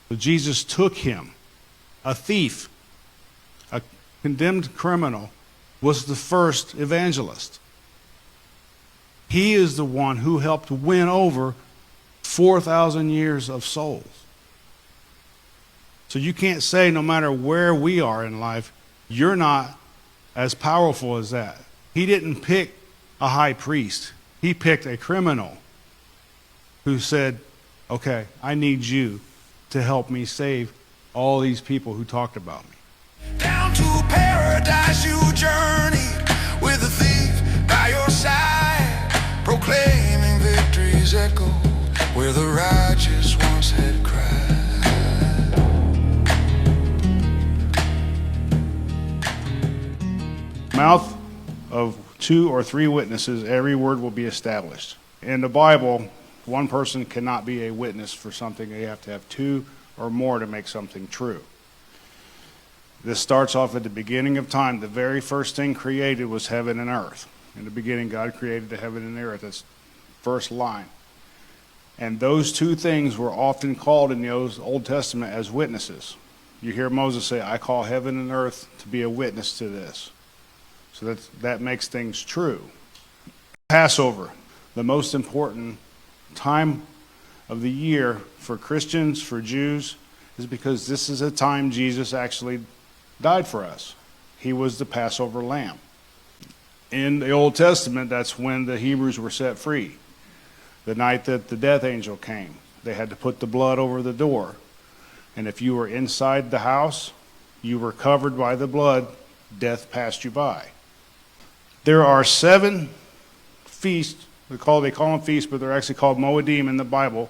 So Jesus took him, a thief, a condemned criminal, was the first evangelist. He is the one who helped win over 4,000 years of souls. So you can't say, no matter where we are in life, you're not as powerful as that. He didn't pick a high priest. He picked a criminal who said, okay, I need you to help me save all these people who talked about me. Down to paradise you journeyed with a thief by your side, proclaiming victory's echo where the righteous once had cried. Mouth of 2 or 3 witnesses, every word will be established. In the Bible, one person cannot be a witness for something. You have to have 2 or more to make something true. This starts off at the beginning of time. The very first thing created was heaven and earth. In the beginning, God created the heaven and the earth. That's first line. And those 2 things were often called in the Old Testament as witnesses. You hear Moses say, I call heaven and earth to be a witness to this. So that makes things true. Passover, the most important time of the year for Christians, for Jews, is because this is a time Jesus actually died for us. He was the Passover lamb. In the Old Testament, that's when the Hebrews were set free. The night that the death angel came, they had to put the blood over the door. And if you were inside the house, you were covered by the blood, death passed you by. There are 7 feasts, they call them feasts, but they're actually called Moedim in the Bible.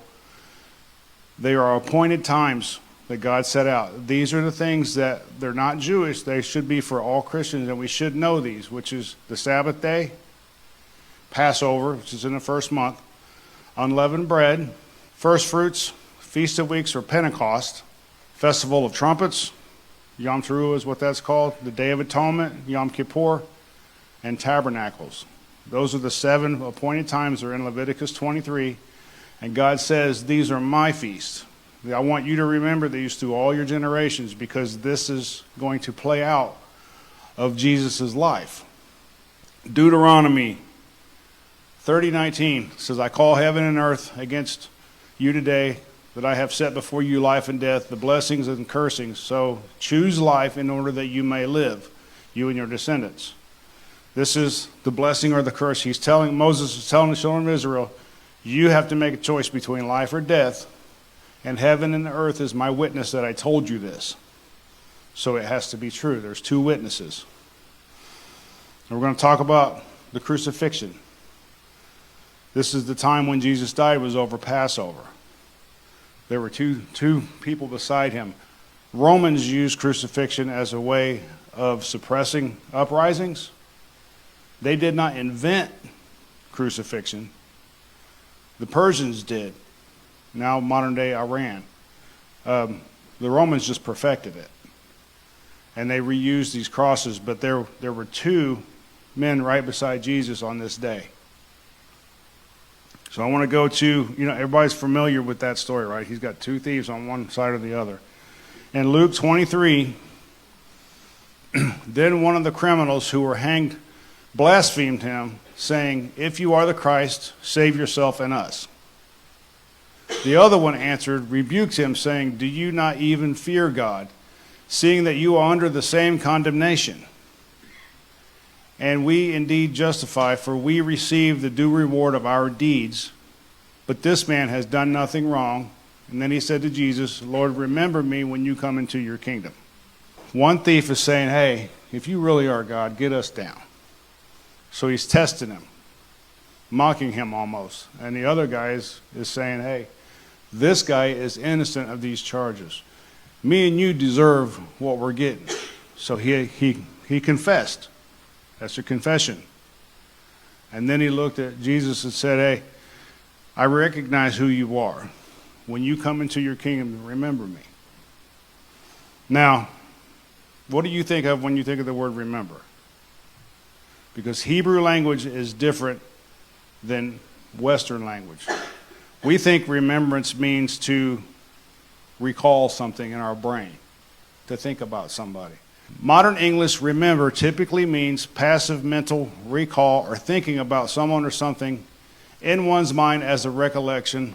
They are appointed times that God set out. These are the things that they're not Jewish, they should be for all Christians, and we should know these, which is the Sabbath day, Passover, which is in the first month, unleavened bread, first fruits, Feast of Weeks or Pentecost, Festival of Trumpets, Yom Teruah is what that's called, the Day of Atonement, Yom Kippur, and Tabernacles. Those are the 7 appointed times that are in Leviticus 23, and God says, these are my feasts. I want you to remember these through all your generations because this is going to play out of Jesus' life. Deuteronomy 30:19 says, I call heaven and earth against you today that I have set before you life and death, the blessings and cursings. So choose life in order that you may live, you and your descendants. This is the blessing or the curse. Moses is telling the children of Israel, you have to make a choice between life or death, and heaven and the earth is my witness that I told you this. So it has to be true. There's 2 witnesses. And we're going to talk about the crucifixion. This is the time when Jesus died was over Passover. There were two people beside him. Romans used crucifixion as a way of suppressing uprisings. They did not invent crucifixion. The Persians did. Now modern day Iran. The Romans just perfected it. And they reused these crosses, but there were 2 men right beside Jesus on this day. So I want to go to, everybody's familiar with that story, right? He's got 2 thieves on one side or the other. In Luke 23, then one of the criminals who were hanged blasphemed him, saying, if you are the Christ, save yourself and us. The other one answered, rebuked him, saying, do you not even fear God, seeing that you are under the same condemnation? And we indeed justify, for we receive the due reward of our deeds. But this man has done nothing wrong. And then he said to Jesus, Lord, remember me when you come into your kingdom. One thief is saying, hey, if you really are God, get us down. So he's testing him, mocking him almost. And the other guy is saying, hey, this guy is innocent of these charges. Me and you deserve what we're getting. So he confessed. That's a confession. And then he looked at Jesus and said, hey, I recognize who you are. When you come into your kingdom, remember me. Now, what do you think of when you think of the word remember? Because Hebrew language is different than Western language. We think remembrance means to recall something in our brain, to think about somebody. Modern English remember typically means passive mental recall or thinking about someone or something in one's mind as a recollection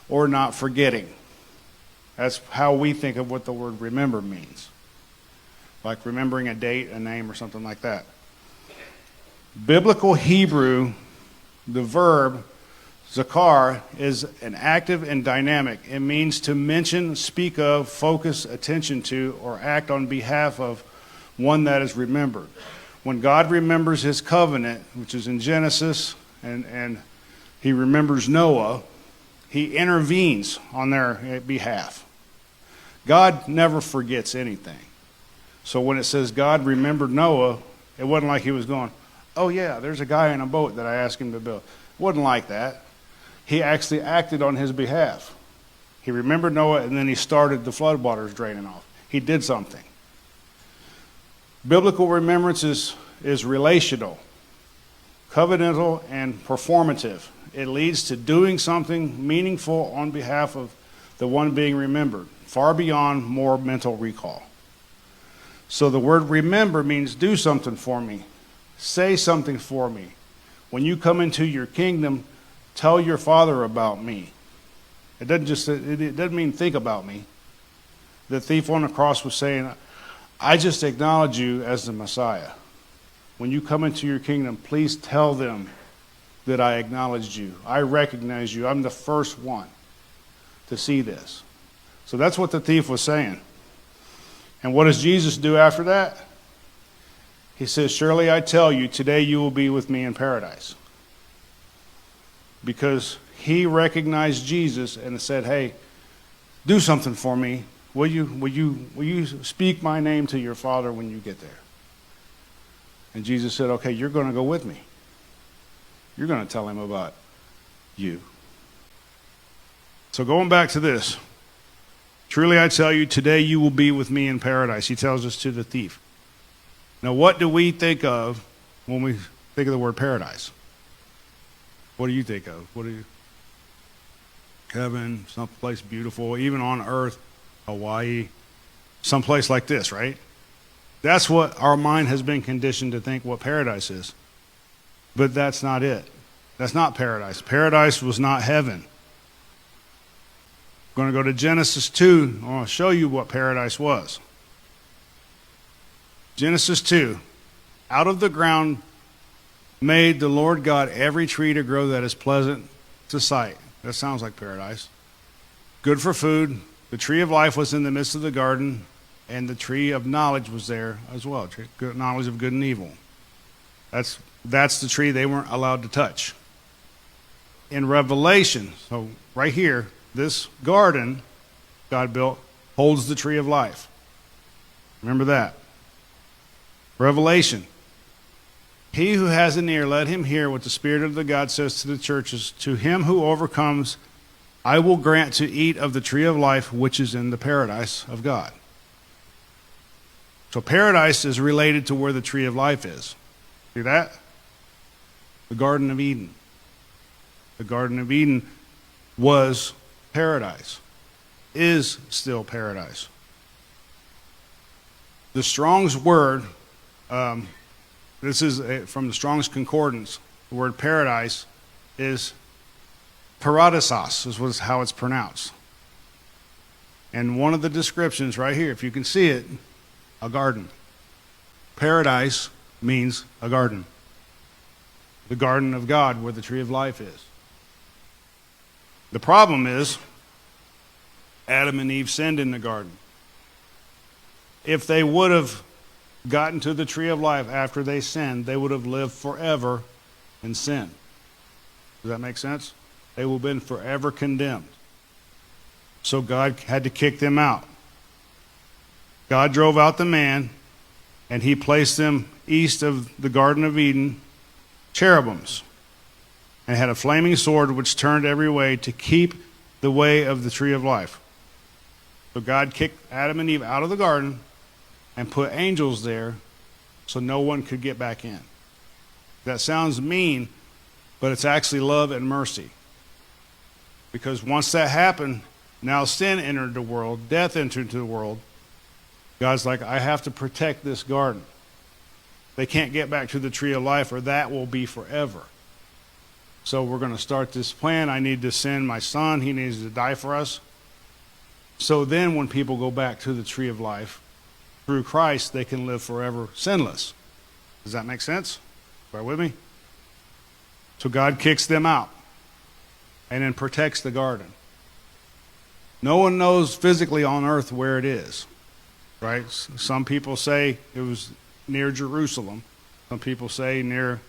or not forgetting. That's how we think of what the word remember means. Like remembering a date, a name, or something like that. Biblical Hebrew, the verb zakar is an active and dynamic. It means to mention, speak of, focus attention to, or act on behalf of one that is remembered. When God remembers his covenant, which is in Genesis, and he remembers Noah, he intervenes on their behalf. God never forgets anything. So when it says God remembered Noah, it wasn't like he was going, oh yeah, there's a guy in a boat that I asked him to build. It wasn't like that. He actually acted on his behalf. He remembered Noah, and then he started the floodwaters draining off. He did something. Biblical remembrance is relational, covenantal, and performative. It leads to doing something meaningful on behalf of the one being remembered, far beyond more mental recall. So the word remember means do something for me, say something for me. When you come into your kingdom, tell your Father about me. It doesn't mean think about me. The thief on the cross was saying, I just acknowledge you as the Messiah. When you come into your kingdom, please tell them that I acknowledged you. I recognize you. I'm the first one to see this. So that's what the thief was saying. And what does Jesus do after that? He says, surely I tell you, today you will be with me in paradise. Because he recognized Jesus and said, hey, do something for me. Will you speak my name to your Father when you get there? And Jesus said, okay, you're going to go with me. You're going to tell him about you. So going back to this, truly I tell you, today you will be with me in paradise. He tells us to the thief. Now, what do we think of when we think of the word paradise? What do you think of? Heaven, someplace beautiful, even on earth, Hawaii, someplace like this, right? That's what our mind has been conditioned to think what paradise is. But that's not it. That's not paradise. Paradise was not heaven. I'm going to go to Genesis 2. I want to show you what paradise was. Genesis 2. Out of the ground made the Lord God every tree to grow that is pleasant to sight. That sounds like paradise. Good for food. The tree of life was in the midst of the garden, and the tree of knowledge was there as well. Knowledge of good and evil. That's the tree they weren't allowed to touch. In Revelation, so right here, this garden God built holds the tree of life. Remember that. Revelation. He who has an ear, let him hear what the Spirit of the God says to the churches. To him who overcomes, I will grant to eat of the tree of life, which is in the paradise of God. So paradise is related to where the tree of life is. See that? The Garden of Eden. The Garden of Eden was paradise, is still paradise. The Strong's word, this is from the Strong's Concordance, the word paradise is paradisos, is how it's pronounced. And one of the descriptions right here, if you can see it, a garden. Paradise means a garden. The garden of God, where the tree of life is. The problem is, Adam and Eve sinned in the garden. If they would have gotten to the tree of life after they sinned, they would have lived forever in sin. Does that make sense? They would have been forever condemned. So God had to kick them out. God drove out the man, and he placed them east of the Garden of Eden, cherubims, and had a flaming sword which turned every way to keep the way of the tree of life. So God kicked Adam and Eve out of the garden and put angels there so no one could get back in. That sounds mean, but it's actually love and mercy. Because once that happened, Now sin entered the world, death entered into the world. God's like, I have to protect this garden. They can't get back to the tree of life, or that will be forever. So we're going to start this plan. I need to send my son. He needs to die for us. So then when people go back to the tree of life, through Christ, they can live forever sinless. Does that make sense? Bear with me? So God kicks them out and then protects the garden. No one knows physically on earth where it is, right? Some people say it was near Jerusalem. Some people say near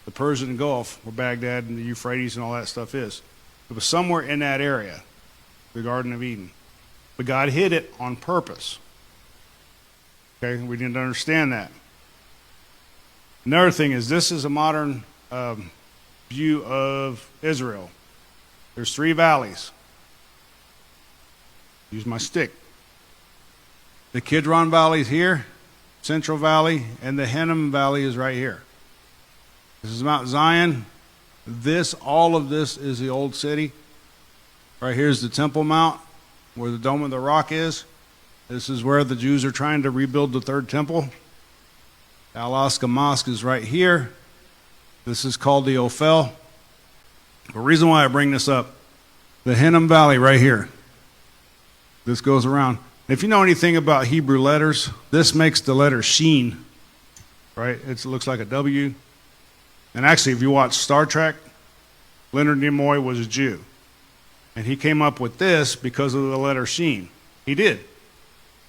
the Persian Gulf, where Baghdad and the Euphrates and all that stuff is. It was somewhere in that area, the Garden of Eden. But God hid it on purpose. Okay, we need to understand that. Another thing is, this is a modern view of Israel. There's 3 valleys. Use my stick. The Kidron Valley is here, Central Valley, and the Hinnom Valley is right here. This is Mount Zion. All of this is the old city. Right here is the Temple Mount, where the Dome of the Rock is. This is where the Jews are trying to rebuild the third temple. Al-Aqsa Mosque is right here. This is called the Ophel. The reason why I bring this up, the Hinnom Valley right here. This goes around. If you know anything about Hebrew letters, this makes the letter Sheen, right? It looks like a W. And actually, if you watch Star Trek, Leonard Nimoy was a Jew. And he came up with this because of the letter Sheen. He did.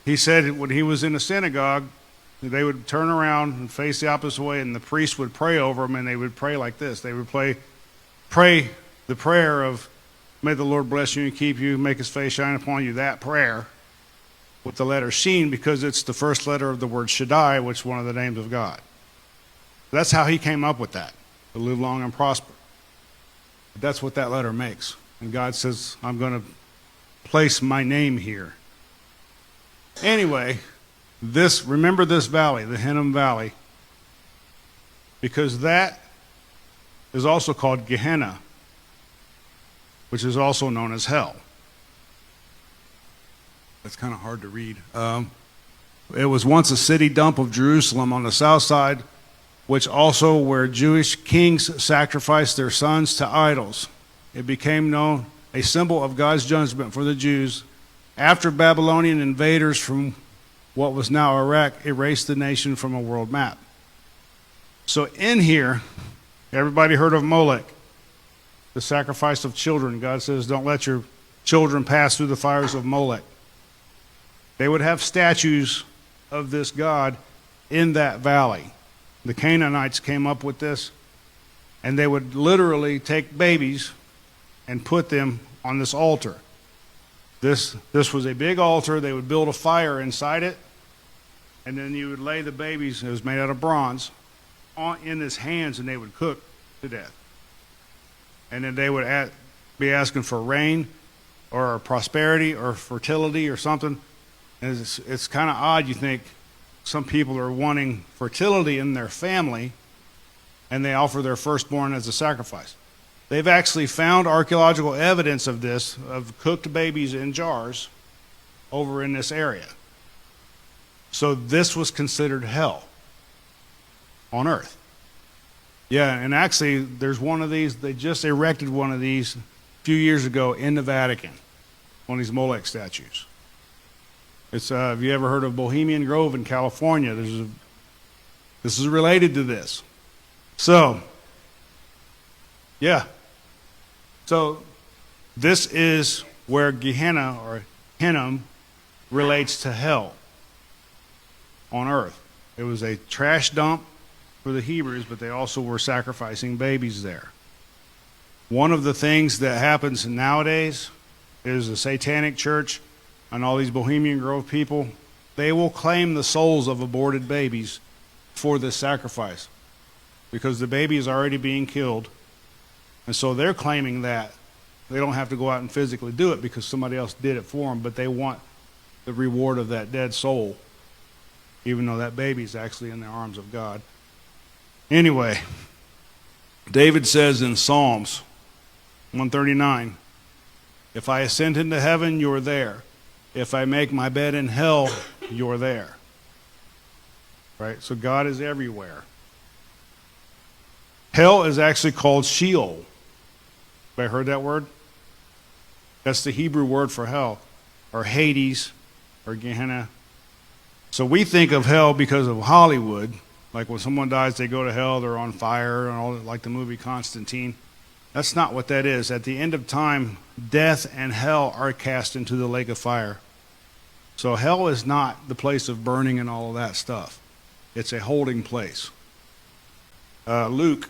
He said when he was in a synagogue, they would turn around and face the opposite way, and the priest would pray over them, and they would pray like this. They would pray the prayer of, may the Lord bless you and keep you, make his face shine upon you, that prayer with the letter Sheen, because it's the first letter of the word Shaddai, which is one of the names of God. That's how he came up with that, to live long and prosper. But that's what that letter makes. And God says, I'm going to place my name here. Anyway, remember this valley, the Hinnom Valley, because that is also called Gehenna, which is also known as hell. That's kind of hard to read. It was once a city dump of Jerusalem on the south side, which also where Jewish kings sacrificed their sons to idols. It became known, a symbol of God's judgment for the Jews after Babylonian invaders from what was now Iraq erased the nation from a world map. So in here, everybody heard of Molech, the sacrifice of children. God says, don't let your children pass through the fires of Molech. They would have statues of this god in that valley. The Canaanites came up with this, and they would literally take babies and put them on this altar. This was a big altar. They would build a fire inside it, and then you would lay the babies, it was made out of bronze, in his hands, and they would cook to death. And then they would be asking for rain or prosperity or fertility or something. And it's kind of odd, you think, some people are wanting fertility in their family, and they offer their firstborn as a sacrifice. They've actually found archaeological evidence of this, of cooked babies in jars over in this area. So this was considered hell on earth. Yeah, and actually there's one of these, they just erected one of these a few years ago in the Vatican, one of these Molech statues. It's have you ever heard of Bohemian Grove in California? This is related to this. So, yeah. So this is where Gehenna or Hinnom relates to hell on earth. It was a trash dump for the Hebrews, but they also were sacrificing babies there. One of the things that happens nowadays is a satanic church and all these Bohemian Grove people, they will claim the souls of aborted babies for this sacrifice because the baby is already being killed. And so they're claiming that they don't have to go out and physically do it because somebody else did it for them, but they want the reward of that dead soul, even though that baby is actually in the arms of God. Anyway, David says in Psalms 139, If I ascend into heaven, you're there. If I make my bed in hell, you're there. Right? So God is everywhere. Hell is actually called Sheol. Have I heard that word? That's the Hebrew word for hell, or Hades, or Gehenna. So we think of hell because of Hollywood. Like when someone dies, they go to hell, they're on fire, and all, like the movie Constantine. That's not what that is. At the end of time, death and hell are cast into the lake of fire. So hell is not the place of burning and all of that stuff. It's a holding place. Luke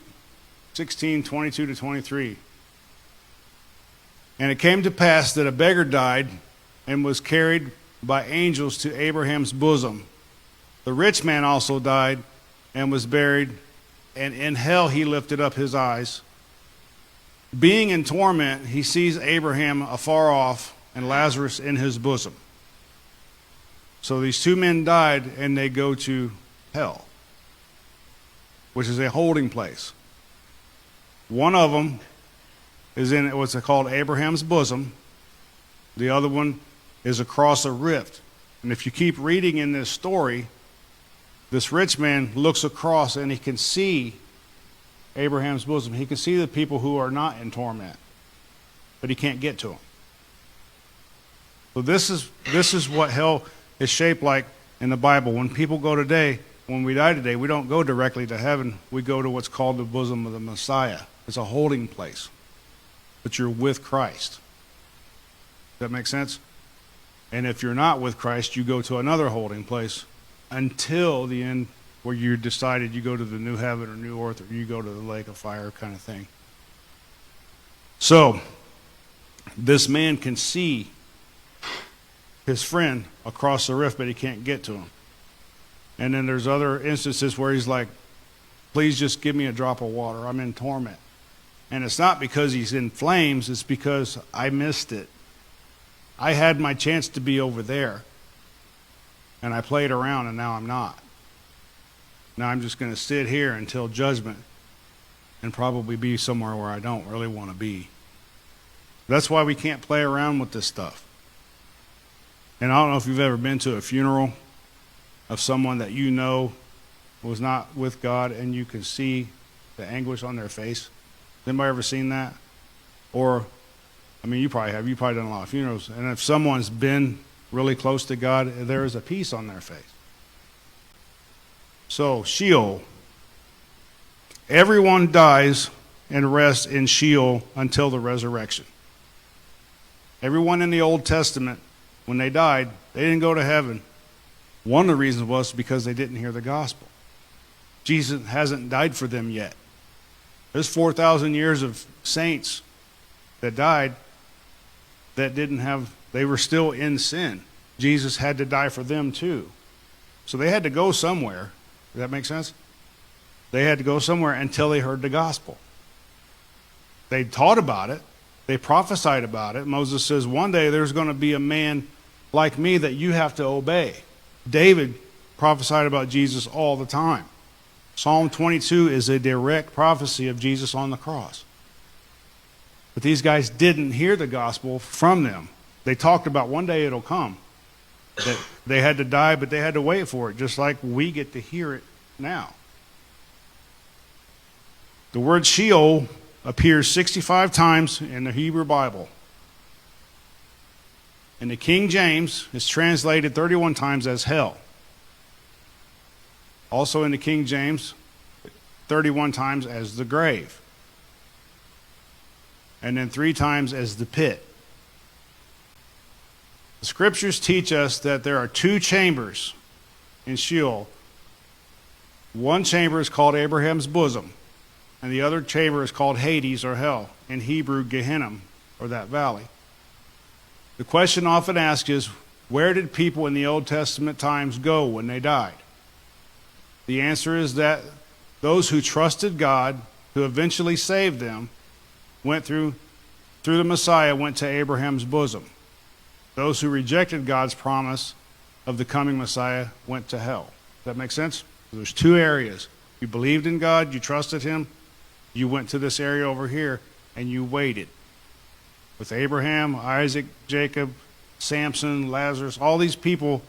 16:22-23. And it came to pass that a beggar died and was carried by angels to Abraham's bosom. The rich man also died and was buried, and in hell he lifted up his eyes. Being in torment, he sees Abraham afar off and Lazarus in his bosom. So these two men died, and they go to hell, which is a holding place. One of them is in what's called Abraham's bosom. The other one is across a rift. And if you keep reading in this story, this rich man looks across and he can see Abraham's bosom. He can see the people who are not in torment, but he can't get to them. So this is what hell is shaped like in the Bible. When people go today, when we die today, we don't go directly to heaven. We go to what's called the bosom of the Messiah. It's a holding place, but you're with Christ. Does that make sense? And if you're not with Christ, you go to another holding place until the end, where you decided you go to the new heaven or new earth, or you go to the lake of fire kind of thing. So, this man can see his friend across the rift, but he can't get to him. And then there's other instances where he's like, please just give me a drop of water. I'm in torment. And it's not because he's in flames, it's because I missed it. I had my chance to be over there, and I played around, and now I'm not. Now I'm just going to sit here until judgment and probably be somewhere where I don't really want to be. That's why we can't play around with this stuff. And I don't know if you've ever been to a funeral of someone that you know was not with God, and you can see the anguish on their face. Anybody ever seen that? Or, I mean, you probably have. You've probably done a lot of funerals. And if someone's been really close to God, there is a peace on their face. So, Sheol. Everyone dies and rests in Sheol until the resurrection. Everyone in the Old Testament, when they died, they didn't go to heaven. One of the reasons was because they didn't hear the gospel. Jesus hasn't died for them yet. There's 4,000 years of saints that died that they were still in sin. Jesus had to die for them too. So they had to go somewhere. Does that make sense? They had to go somewhere until they heard the gospel. They taught about it. They prophesied about it. Moses says, one day there's going to be a man like me that you have to obey. David prophesied about Jesus all the time. Psalm 22 is a direct prophecy of Jesus on the cross. But these guys didn't hear the gospel from them. They talked about one day it'll come. That they had to die, but they had to wait for it, just like we get to hear it now. The word Sheol appears 65 times in the Hebrew Bible. In the King James, it's translated 31 times as hell. Also in the King James, 31 times as the grave. And then 3 times as the pit. The scriptures teach us that there are 2 chambers in Sheol. One chamber is called Abraham's bosom, and the other chamber is called Hades or hell, in Hebrew Gehenna, or that valley. The question often asked is, where did people in the Old Testament times go when they died? The answer is that those who trusted God, who eventually saved them, went through the Messiah, went to Abraham's bosom. Those who rejected God's promise of the coming Messiah went to hell. Does that make sense? There's 2 areas. You believed in God, you trusted him, you went to this area over here, and you waited. with Abraham, Isaac, Jacob, Samson, Lazarus, all these people,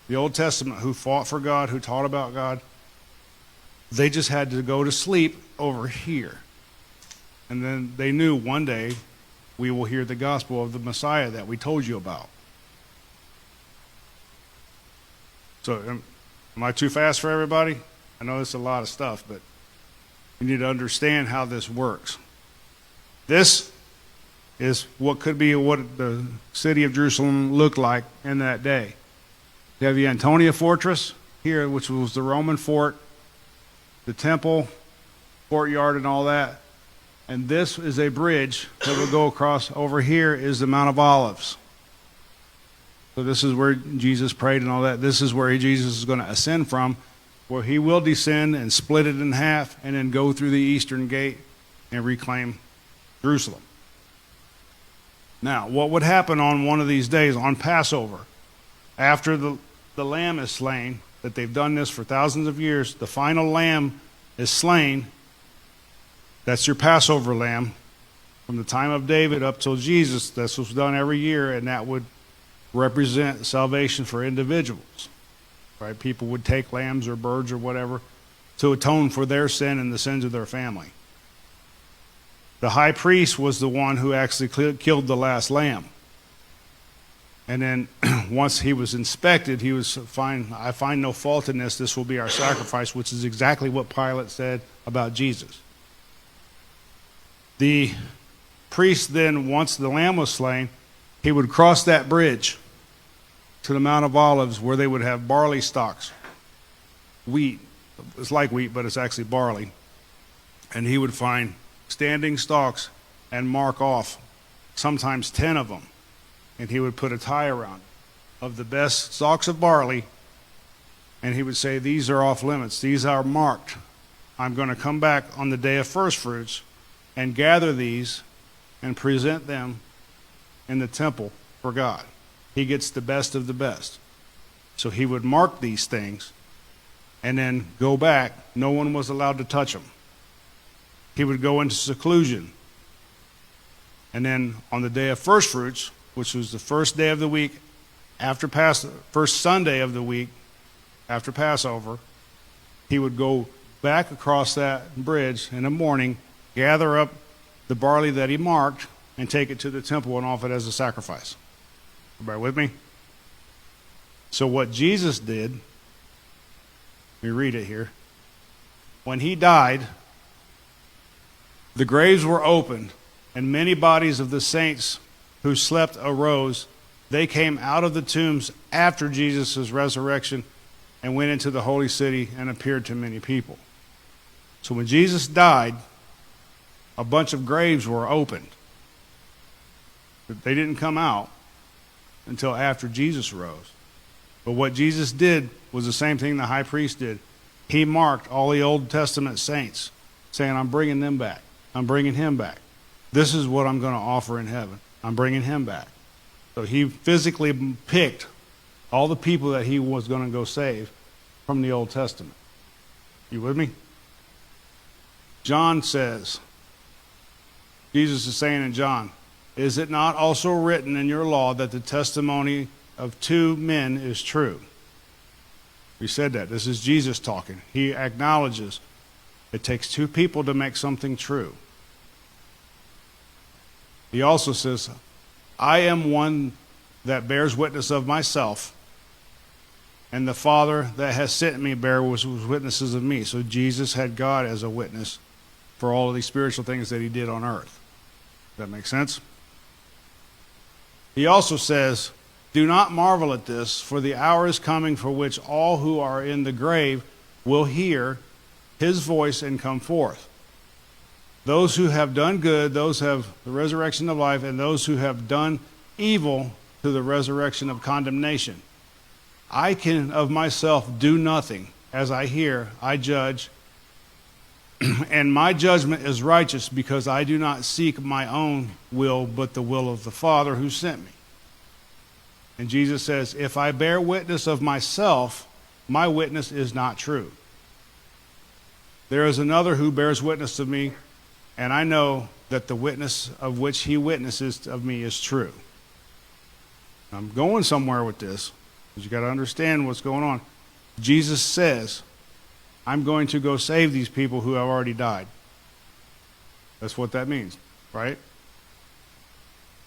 the Old Testament, who fought for God, who taught about God, they just had to go to sleep over here. And then they knew one day we will hear the gospel of the Messiah that we told you about. So am I too fast for everybody? I know it's a lot of stuff, but you need to understand how this works. This is what could be what the city of Jerusalem looked like in that day. You have the Antonia Fortress here, which was the Roman fort, the temple, courtyard, and all that. And this is a bridge that will go across. Over here is the Mount of Olives. So this is where Jesus prayed and all that. This is where Jesus is going to ascend from, where he will descend and split it in half and then go through the eastern gate and reclaim Jerusalem. Now, what would happen on one of these days, on Passover, after the lamb is slain, that they've done this for thousands of years, the final lamb is slain. That's your Passover lamb. From the time of David up till Jesus, this was done every year, and that would represent salvation for individuals. Right? People would take lambs or birds or whatever to atone for their sin and the sins of their family. The high priest was the one who actually killed the last lamb. And then once he was inspected, he was fine. I find no fault in this. This will be our sacrifice, which is exactly what Pilate said about Jesus. The priest then, once the lamb was slain, he would cross that bridge to the Mount of Olives, where they would have barley stalks, wheat. It's like wheat, but it's actually barley. And he would find standing stalks and mark off, sometimes 10 of them. And he would put a tie around it of the best stalks of barley. And he would say, these are off limits. These are marked. I'm going to come back on the day of first fruits and gather these and present them in the temple for God. He gets the best of the best. So he would mark these things and then go back. No one was allowed to touch them. He would go into seclusion. And then on the day of first fruits, which was the first day of the week after first Sunday of the week after Passover, he would go back across that bridge in the morning, gather up the barley that he marked, and take it to the temple and offer it as a sacrifice. Everybody with me? So what Jesus did, let me read it here. When he died, the graves were opened, and many bodies of the saints who slept arose. They came out of the tombs after Jesus' resurrection and went into the holy city and appeared to many people. So when Jesus died, a bunch of graves were opened. But they didn't come out until after Jesus rose. But what Jesus did was the same thing the high priest did. He marked all the Old Testament saints, saying, I'm bringing them back. I'm bringing him back. This is what I'm going to offer in heaven. I'm bringing him back. So he physically picked all the people that he was going to go save from the Old Testament. You with me? John says, Jesus is saying in John, is it not also written in your law that the testimony of two men is true? We said that. This is Jesus talking. He acknowledges it takes two people to make something true. He also says, I am one that bears witness of myself, and the Father that has sent me was witnesses of me. So Jesus had God as a witness for all of these spiritual things that he did on earth. Does that make sense? He also says, do not marvel at this, for the hour is coming for which all who are in the grave will hear his voice and come forth. Those who have done good, those have the resurrection of life, and those who have done evil to the resurrection of condemnation. I can of myself do nothing. As I hear, I judge, and my judgment is righteous, because I do not seek my own will, but the will of the Father who sent me. And Jesus says, if I bear witness of myself, my witness is not true. There is another who bears witness of me, and I know that the witness of which he witnesses of me is true. I'm going somewhere with this, because you got to understand what's going on. Jesus says, I'm going to go save these people who have already died. That's what that means, right?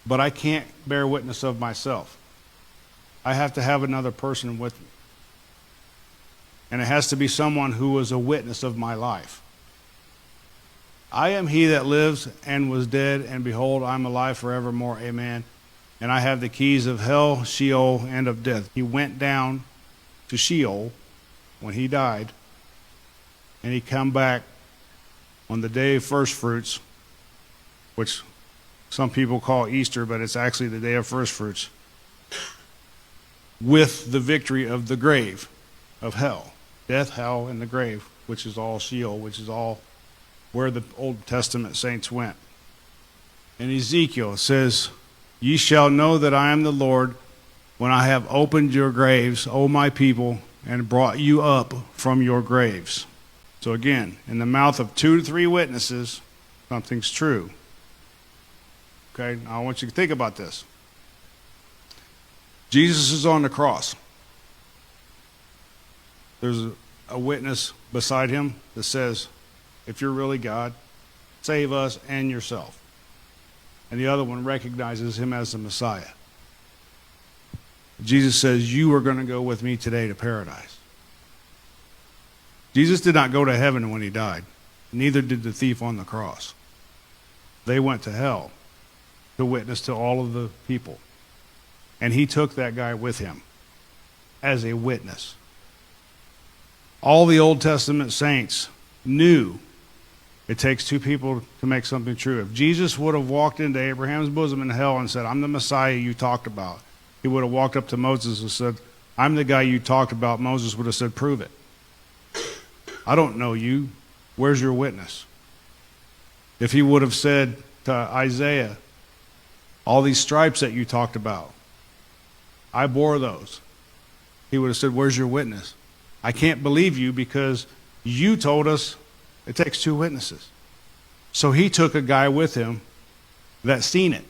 But I can't bear witness of myself. I have to have another person with me. And it has to be someone who was a witness of my life. I am he that lives and was dead, and behold, I'm alive forevermore. Amen. And I have the keys of hell, Sheol, and of death. He went down to Sheol when he died, and he come back on the day of first fruits, which some people call Easter, but it's actually the day of first fruits, with the victory of the grave, of hell. Death, hell, and the grave, which is all Sheol, which is all where the Old Testament saints went. In Ezekiel, it says, Ye shall know that I am the Lord when I have opened your graves, O my people, and brought you up from your graves. So again, in the mouth of 2 to 3 witnesses, something's true. Okay, now I want you to think about this. Jesus is on the cross. There's a witness beside him that says, if you're really God, save us and yourself. And the other one recognizes him as the Messiah. Jesus says, you are going to go with me today to paradise. Jesus did not go to heaven when he died. Neither did the thief on the cross. They went to hell to witness to all of the people. And he took that guy with him as a witness. All the Old Testament saints knew it takes 2 people to make something true. If Jesus would have walked into Abraham's bosom in hell and said, I'm the Messiah you talked about, he would have walked up to Moses and said, I'm the guy you talked about. Moses would have said, prove it. I don't know you. Where's your witness? If he would have said to Isaiah, all these stripes that you talked about, I bore those, he would have said, where's your witness? I can't believe you because you told us it takes 2 witnesses. So he took a guy with him that seen it.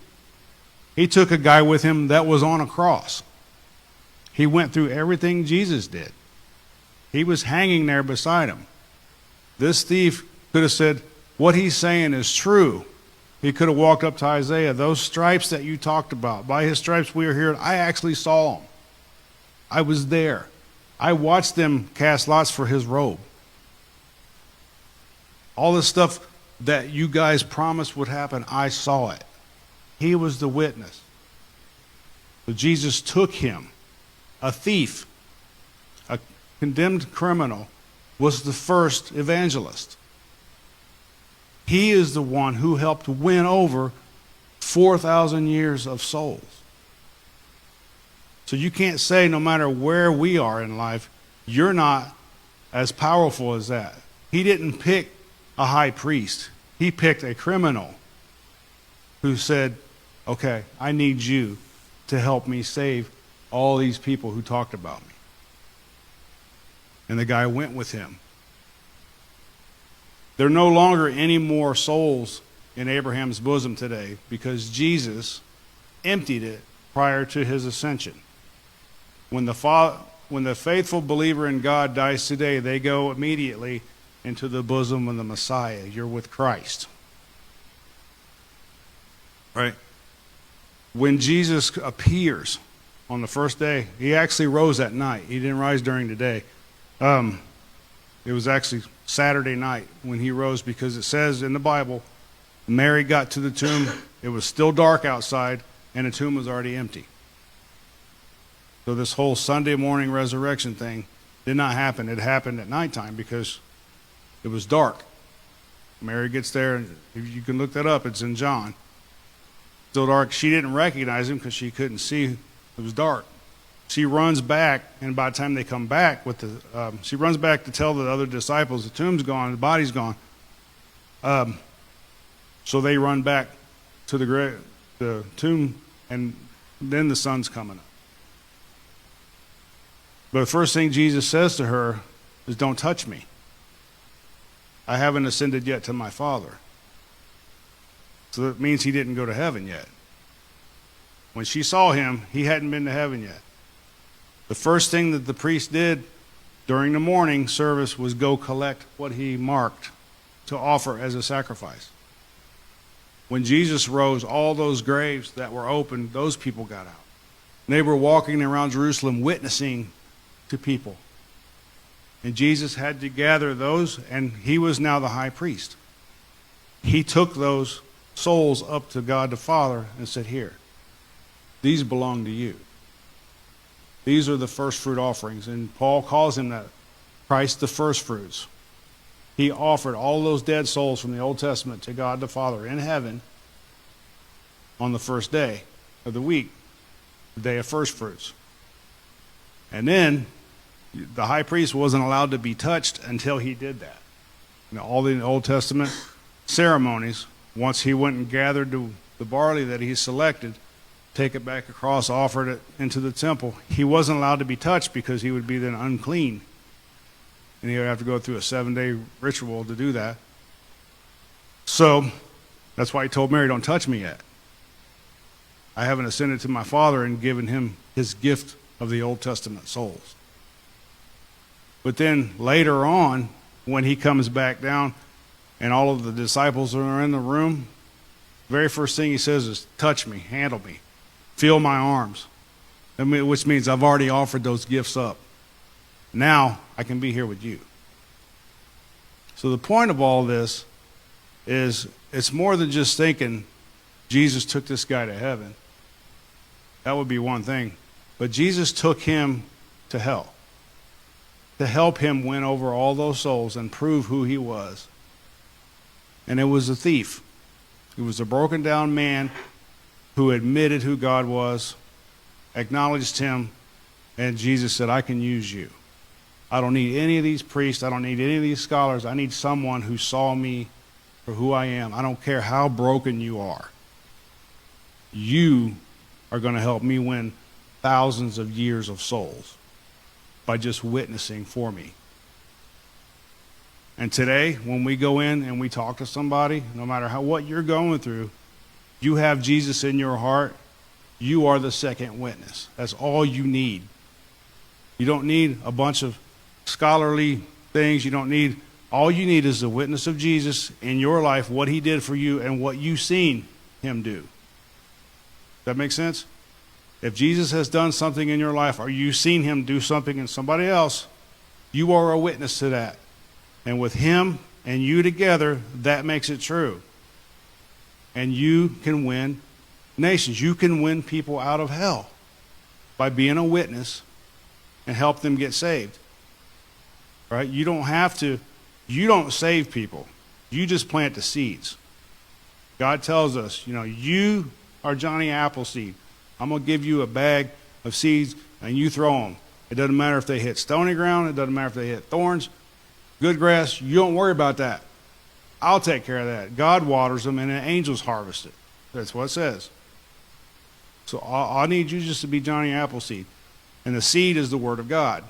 He took a guy with him that was on a cross. He went through everything Jesus did. He was hanging there beside him. This thief could have said, what he's saying is true. He could have walked up to Isaiah. Those stripes that you talked about, by his stripes we are healed. I actually saw them. I was there. I watched them cast lots for his robe. All this stuff that you guys promised would happen, I saw it. He was the witness. So Jesus took him, a thief, a condemned criminal, was the first evangelist. He is the one who helped win over 4,000 years of souls. So you can't say no matter where we are in life, you're not as powerful as that. He didn't pick a high priest. He picked a criminal who said, okay, I need you to help me save all these people who talked about me. And the guy went with him. There are no longer any more souls in Abraham's bosom today because Jesus emptied it prior to his ascension. When the faithful believer in God dies today, they go immediately into the bosom of the Messiah. You're with Christ. Right? When Jesus appears on the first day, he actually rose at night. He didn't rise during the day. It was actually Saturday night when he rose because it says in the Bible, Mary got to the tomb. It was still dark outside and the tomb was already empty. So this whole Sunday morning resurrection thing did not happen. It happened at nighttime because it was dark. Mary gets there, and if you can look that up, it's in John. Still dark. She didn't recognize him because she couldn't see. It was dark. She runs back, and by the time they come back, she runs back to tell the other disciples the tomb's gone, the body's gone. So they run back to the tomb, and then the sun's coming up. But the first thing Jesus says to her is, don't touch me. I haven't ascended yet to my Father. So that means he didn't go to heaven yet. When she saw him, he hadn't been to heaven yet. The first thing that the priest did during the morning service was go collect what he marked to offer as a sacrifice. When Jesus rose, all those graves that were open, those people got out. They were walking around Jerusalem witnessing to people. And Jesus had to gather those, and he was now the high priest. He took those souls up to God the Father and said, here, these belong to you. These are the first fruit offerings. And Paul calls him that, Christ the first fruits. He offered all those dead souls from the Old Testament to God the Father in heaven on the first day of the week, the day of first fruits. And then the high priest wasn't allowed to be touched until he did that. All the Old Testament ceremonies, once he went and gathered the barley that he selected, take it back across, offered it into the temple, he wasn't allowed to be touched because he would be then unclean. And he would have to go through a 7-day ritual to do that. So that's why he told Mary, don't touch me yet. I haven't ascended to my Father and given him his gift of the Old Testament souls. But then later on, when he comes back down and all of the disciples are in the room, the very first thing he says is, touch me, handle me, feel my arms. Which means I've already offered those gifts up. Now I can be here with you. So the point of all this is it's more than just thinking Jesus took this guy to heaven. That would be one thing. But Jesus took him to hell to help him win over all those souls and prove who he was. And it was a thief. He was a broken down man who admitted who God was, acknowledged him, and Jesus said, I can use you. I don't need any of these priests. I don't need any of these scholars. I need someone who saw me for who I am. I don't care how broken you are. You are going to help me win thousands of years of souls by just witnessing for me. And today, when we go in and we talk to somebody, no matter what you're going through, you have Jesus in your heart, you are the second witness. That's all you need. You don't need a bunch of scholarly things. All you need is the witness of Jesus in your life, what he did for you and what you've seen him do. Does that make sense? If Jesus has done something in your life or you've seen him do something in somebody else, you are a witness to that. And with him and you together, that makes it true. And you can win nations. You can win people out of hell by being a witness and help them get saved. Right? You don't save people. You just plant the seeds. God tells us, you are Johnny Appleseed. I'm going to give you a bag of seeds and you throw them. It doesn't matter if they hit stony ground. It doesn't matter if they hit thorns. Good grass, you don't worry about that. I'll take care of that. God waters them and the angels harvest it. That's what it says. So I need you just to be Johnny Appleseed. And the seed is the word of God.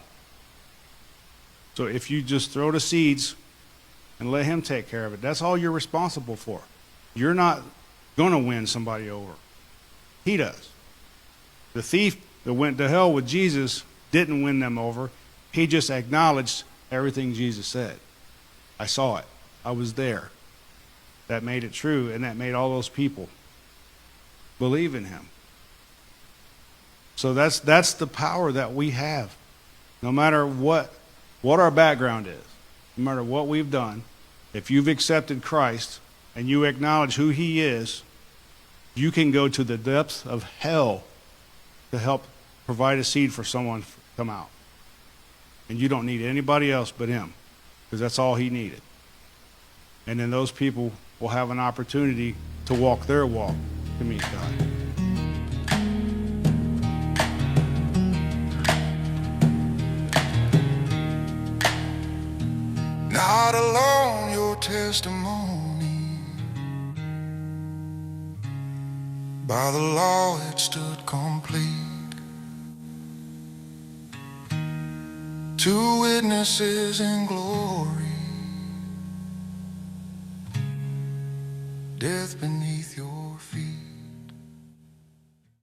So if you just throw the seeds and let him take care of it, that's all you're responsible for. You're not going to win somebody over. He does. The thief that went to hell with Jesus didn't win them over. He just acknowledged everything Jesus said. I saw it. I was there. That made it true, and that made all those people believe in him. So that's the power that we have. No matter what our background is, no matter what we've done, if you've accepted Christ and you acknowledge who he is, you can go to the depths of hell to help provide a seed for someone to come out. And you don't need anybody else but him, because that's all he needed. And then those people will have an opportunity to walk their walk to meet God. Not alone your testimony. By the law it stood complete. 2 witnesses in glory. death beneath your